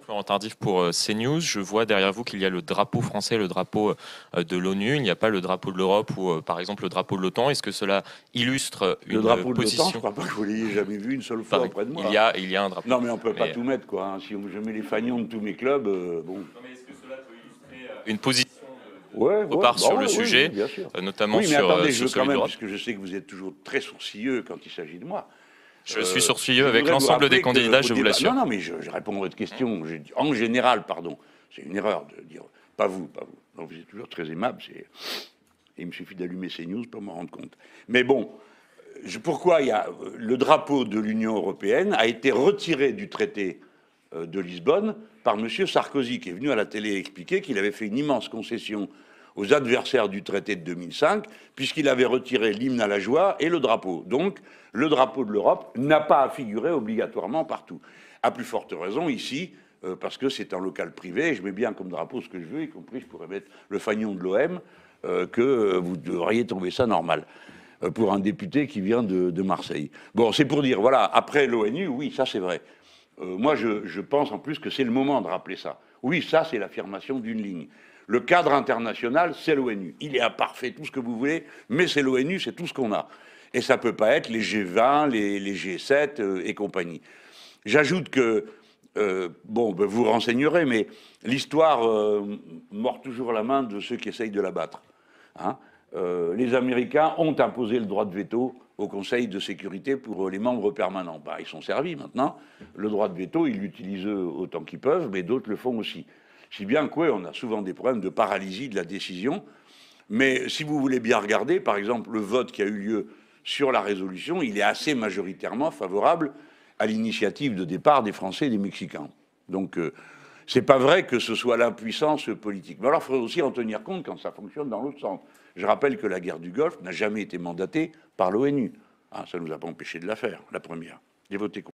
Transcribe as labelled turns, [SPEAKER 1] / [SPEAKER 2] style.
[SPEAKER 1] Florent Tardif pour CNews. Je vois derrière vous qu'il y a le drapeau français, le drapeau de l'ONU. Il n'y a pas le drapeau de l'Europe ou par exemple le drapeau de l'OTAN. Est-ce que cela illustre
[SPEAKER 2] Le
[SPEAKER 1] une
[SPEAKER 2] drapeau de l'OTAN, je ne
[SPEAKER 1] position?
[SPEAKER 2] crois pas que vous l'ayez jamais vu une seule fois auprès de moi.
[SPEAKER 1] Il y a un drapeau.
[SPEAKER 2] Non, mais on ne peut pas
[SPEAKER 1] Mais,
[SPEAKER 2] tout mettre, quoi. Hein. Si je mets les fagnons de tous mes clubs, bon.
[SPEAKER 1] Non, mais est-ce que cela peut illustrer une position
[SPEAKER 2] Ouais,
[SPEAKER 1] de part sur
[SPEAKER 2] bah
[SPEAKER 1] le
[SPEAKER 2] ouais,
[SPEAKER 1] sujet,
[SPEAKER 2] oui, bien sûr.
[SPEAKER 1] notamment
[SPEAKER 2] Oui, mais
[SPEAKER 1] sur,
[SPEAKER 2] attendez, je
[SPEAKER 1] sur
[SPEAKER 2] veux quand
[SPEAKER 1] celui
[SPEAKER 2] même,
[SPEAKER 1] d'Europe?
[SPEAKER 2] puisque je sais que vous êtes toujours très sourcilleux quand il s'agit de moi.
[SPEAKER 1] Je suis sourcilieux
[SPEAKER 2] je
[SPEAKER 1] avec
[SPEAKER 2] voudrais vous
[SPEAKER 1] l'ensemble des
[SPEAKER 2] rappeler
[SPEAKER 1] candidats,
[SPEAKER 2] qu'au
[SPEAKER 1] je vous
[SPEAKER 2] débat-
[SPEAKER 1] l'assure.
[SPEAKER 2] Non, non, mais je réponds à votre question. En général, pardon, c'est une erreur de dire pas vous, pas vous. Donc vous êtes toujours très aimable. Il me suffit d'allumer CNews pour m'en rendre compte. Mais bon, pourquoi le drapeau de l'Union européenne a été retiré du traité de Lisbonne par M. Sarkozy, qui est venu à la télé expliquer qu'il avait fait une immense concession aux adversaires du traité de 2005, puisqu'il avait retiré l'hymne à la joie et le drapeau. Donc, le drapeau de l'Europe n'a pas à figurer obligatoirement partout. À plus forte raison ici, parce que c'est un local privé, et je mets bien comme drapeau ce que je veux, y compris je pourrais mettre le fanion de l'OM, que vous devriez trouver ça normal pour un député qui vient de Marseille. Bon, c'est pour dire, voilà, après l'ONU, oui, ça c'est vrai. Moi, je pense en plus que c'est le moment de rappeler ça. Oui, ça, c'est l'affirmation d'une ligne. Le cadre international, c'est l'ONU. Il est imparfait, tout ce que vous voulez, mais c'est l'ONU, c'est tout ce qu'on a. Et ça ne peut pas être les G20, les G7 et compagnie. J'ajoute que, bon, ben, vous renseignerez, mais l'histoire mord toujours la main de ceux qui essayent de la battre. Hein. Les Américains ont imposé le droit de veto au Conseil de sécurité pour les membres permanents. Bah, ils sont servis maintenant. Le droit de veto, ils l'utilisent autant qu'ils peuvent, mais d'autres le font aussi. Si bien qu'on a souvent des problèmes de paralysie de la décision. Mais si vous voulez bien regarder, par exemple, le vote qui a eu lieu sur la résolution, il est assez majoritairement favorable à l'initiative de départ des Français et des Mexicains. Donc, c'est pas vrai que ce soit l'impuissance politique. Mais alors, il faudrait aussi en tenir compte quand ça fonctionne dans l'autre sens. Je rappelle que la guerre du Golfe n'a jamais été mandatée par l'ONU. Ah, ça ne nous a pas empêché de la faire, la première. J'ai voté contre.